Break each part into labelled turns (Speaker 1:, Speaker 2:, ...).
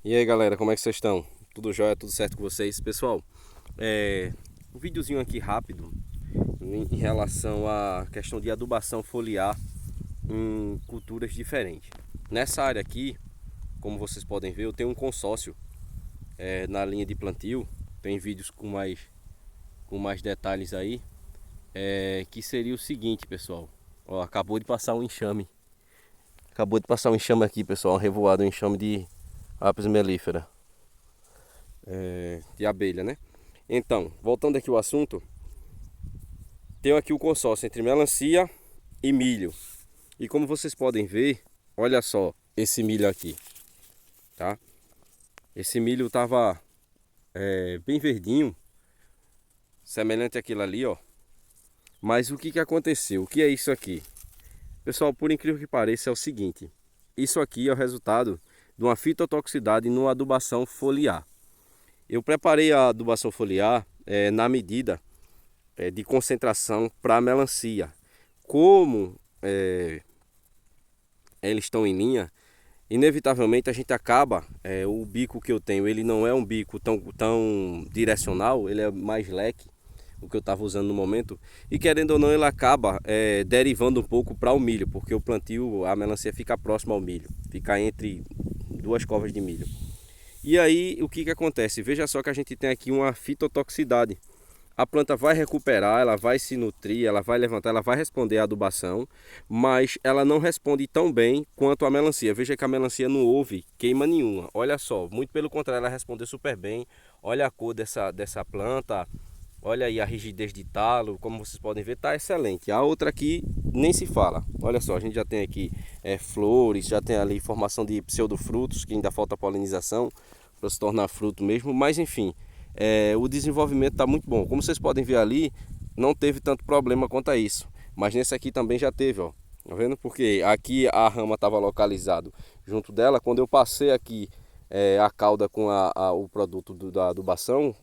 Speaker 1: E aí galera, como é que vocês estão? Tudo jóia, tudo certo com vocês? Pessoal, um videozinho aqui rápido em relação à questão de adubação foliar em culturas diferentes. Nessa área aqui, como vocês podem ver, eu tenho um consórcio na linha de plantio. Tem vídeos com mais detalhes aí, que seria o seguinte, pessoal. Ó, acabou de passar um enxame. Acabou de passar um enxame aqui, pessoal, um revoado, um enxame de Apis mellifera. De abelha, né? Então, voltando aqui ao assunto, tenho aqui o consórcio entre melancia e milho. E como vocês podem ver, olha só esse milho aqui, tá? Esse milho tava bem verdinho, semelhante àquilo ali, ó. Mas o que que aconteceu? O que é isso aqui? Pessoal, por incrível que pareça, é o seguinte. Isso aqui é o resultado de uma fitotoxicidade numa adubação foliar. Eu preparei a adubação foliar na medida de concentração para a melancia. Como eles estão em linha, inevitavelmente a gente acaba, o bico que eu tenho, ele não é um bico tão direcional, ele é mais leque, o que eu estava usando no momento, e querendo ou não ele acaba derivando um pouco para o milho, porque o plantio, a melancia fica próxima ao milho, fica entre duas covas de milho. E aí o que que acontece? Veja só que a gente tem aqui uma fitotoxicidade. A planta vai recuperar, ela vai se nutrir, ela vai levantar, ela vai responder à adubação, mas ela não responde tão bem quanto a melancia. Veja que a melancia não houve queima nenhuma. Olha só, muito pelo contrário, ela respondeu super bem. Olha a cor dessa planta, olha aí a rigidez de talo, como vocês podem ver, está excelente. A outra aqui nem se fala. Olha só, a gente já tem aqui flores, já tem ali formação de pseudofrutos, que ainda falta polinização para se tornar fruto mesmo, mas enfim, o desenvolvimento está muito bom. Como vocês podem ver ali, não teve tanto problema quanto a isso, mas nesse aqui também já teve, ó. Tá vendo? Porque aqui a rama estava localizado junto dela. Quando eu passei aqui a cauda com o produto da adubação,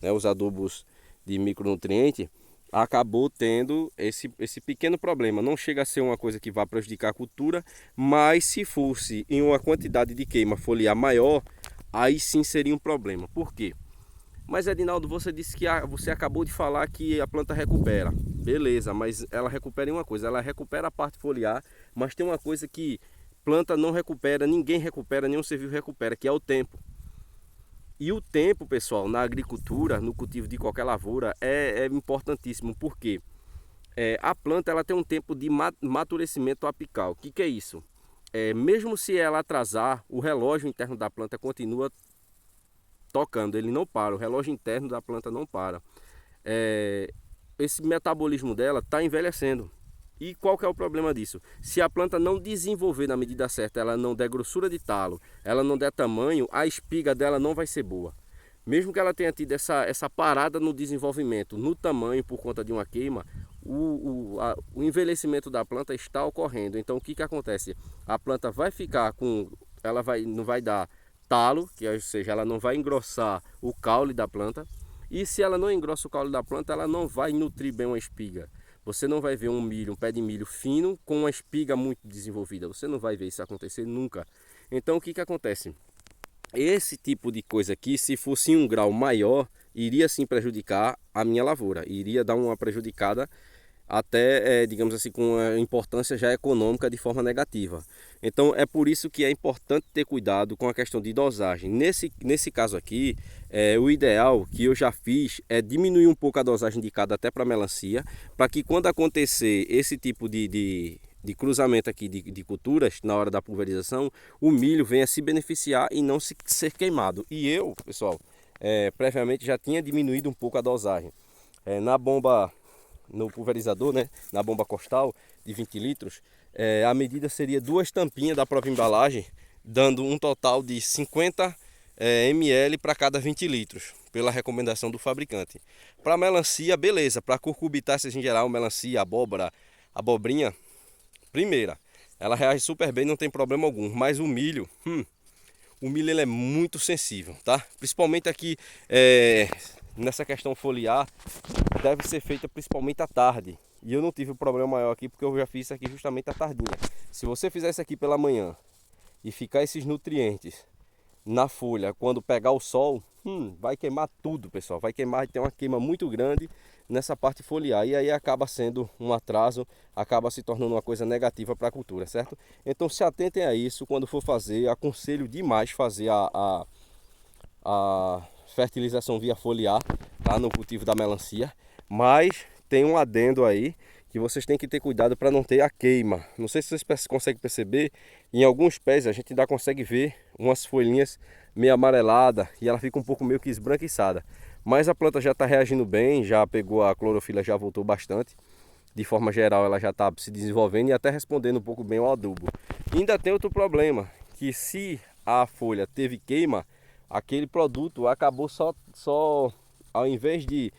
Speaker 1: né, os adubos de micronutriente, acabou tendo esse pequeno problema. Não chega a ser uma coisa que vá prejudicar a cultura, mas se fosse em uma quantidade de queima foliar maior, aí sim seria um problema. Por quê? Mas Edinaldo, você disse que você acabou de falar que a planta recupera. Beleza, mas ela recupera em uma coisa, ela recupera a parte foliar, mas tem uma coisa que planta não recupera, ninguém recupera, nenhum ser vivo recupera, que é o tempo. E o tempo, pessoal, na agricultura, no cultivo de qualquer lavoura, é importantíssimo, porque a planta ela tem um tempo de maturecimento apical. O que que é isso? Mesmo se ela atrasar, o relógio interno da planta continua tocando, ele não para, o relógio interno da planta não para. Esse metabolismo dela está envelhecendo. E qual que é o problema disso? Se a planta não desenvolver na medida certa, ela não der grossura de talo, ela não der tamanho, a espiga dela não vai ser boa. Mesmo que ela tenha tido essa parada no desenvolvimento, no tamanho por conta de uma queima, o envelhecimento da planta está ocorrendo. Então o que que acontece? A planta vai ficar com, não vai dar talo, ou seja, ela não vai engrossar o caule da planta. E se ela não engrossa o caule da planta, ela não vai nutrir bem uma espiga. Você não vai ver um pé de milho fino com uma espiga muito desenvolvida. Você não vai ver isso acontecer nunca. Então o que que acontece? Esse tipo de coisa aqui, se fosse em um grau maior, iria sim prejudicar a minha lavoura. Iria dar uma prejudicada até, digamos assim, com a importância já econômica de forma negativa. Então é por isso que é importante ter cuidado com a questão de dosagem. Nesse caso aqui, o ideal que eu já fiz é diminuir um pouco a dosagem indicada até para melancia, para que quando acontecer esse tipo de cruzamento aqui de culturas na hora da pulverização, o milho venha se beneficiar e não ser queimado. E eu, pessoal, previamente já tinha diminuído um pouco a dosagem. Na bomba, no pulverizador, né, na bomba costal de 20 litros, a medida seria 2 tampinhas da própria embalagem, dando um total de 50 ml para cada 20 litros, pela recomendação do fabricante. Para melancia, beleza. Para cucurbitáceas em geral, melancia, abóbora, abobrinha, primeira, ela reage super bem, não tem problema algum. Mas o milho ele é muito sensível, tá? Principalmente aqui nessa questão foliar, deve ser feita principalmente à tarde. E eu não tive um problema maior aqui porque eu já fiz isso aqui justamente à tardinha. Se você fizer isso aqui pela manhã e ficar esses nutrientes na folha, quando pegar o sol, vai queimar tudo, pessoal. Vai queimar, tem uma queima muito grande nessa parte foliar. E aí acaba sendo um atraso, acaba se tornando uma coisa negativa para a cultura, certo? Então se atentem a isso quando for fazer. Aconselho demais fazer a fertilização via foliar, tá? No cultivo da melancia. Mas tem um adendo aí, que vocês têm que ter cuidado para não ter a queima. Não sei se vocês conseguem perceber, em alguns pés a gente ainda consegue ver umas folhinhas meio amarelada e ela fica um pouco meio que esbranquiçada. Mas a planta já está reagindo bem, já pegou a clorofila, já voltou bastante. De forma geral ela já está se desenvolvendo e até respondendo um pouco bem ao adubo. E ainda tem outro problema, que se a folha teve queima, aquele produto acabou só ao invés de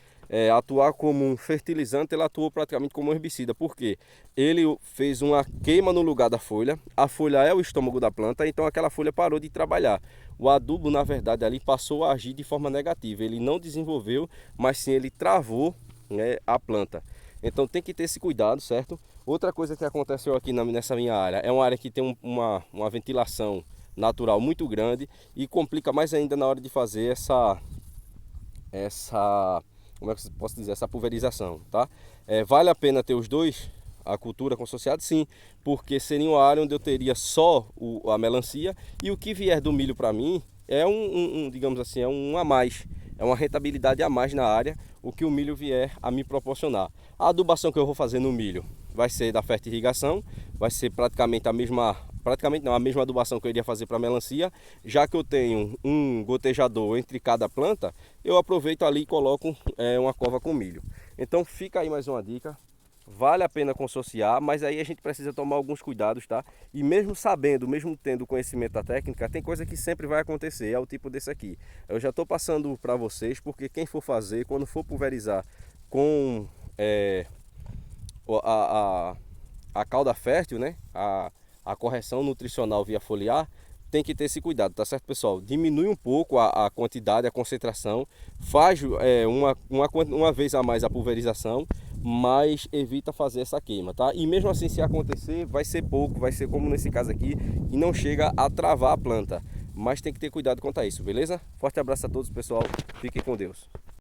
Speaker 1: atuar como um fertilizante, ele atuou praticamente como um herbicida. Por quê? Ele fez uma queima no lugar da folha. A folha é o estômago da planta, então aquela folha parou de trabalhar. O adubo, na verdade, ali passou a agir de forma negativa. Ele não desenvolveu, mas sim ele travou, né, a planta. Então tem que ter esse cuidado, certo? Outra coisa que aconteceu aqui nessa minha área, é uma área que tem uma ventilação natural muito grande e complica mais ainda na hora de fazer como é que eu posso dizer, essa pulverização, tá? Vale a pena ter os dois, a cultura consociada? Sim, porque seria uma área onde eu teria só a melancia e o que vier do milho para mim é digamos assim, é um a mais, é uma rentabilidade a mais na área, o que o milho vier a me proporcionar. A adubação que eu vou fazer no milho vai ser da fertirrigação, vai ser praticamente a mesma adubação que eu iria fazer para melancia. Já que eu tenho um gotejador entre cada planta, eu aproveito ali e coloco uma cova com milho. Então fica aí mais uma dica. Vale a pena consociar, mas aí a gente precisa tomar alguns cuidados, tá? E mesmo sabendo, mesmo tendo conhecimento da técnica, tem coisa que sempre vai acontecer, é o tipo desse aqui. Eu já estou passando para vocês, porque quem for fazer, quando for pulverizar com a cauda fértil, né? A correção nutricional via foliar, tem que ter esse cuidado, tá certo, pessoal? Diminui um pouco a quantidade, a concentração, faz uma vez a mais a pulverização, mas evita fazer essa queima, tá? E mesmo assim, se acontecer, vai ser pouco, vai ser como nesse caso aqui, e não chega a travar a planta. Mas tem que ter cuidado quanto a isso, beleza? Forte abraço a todos, pessoal. Fiquem com Deus.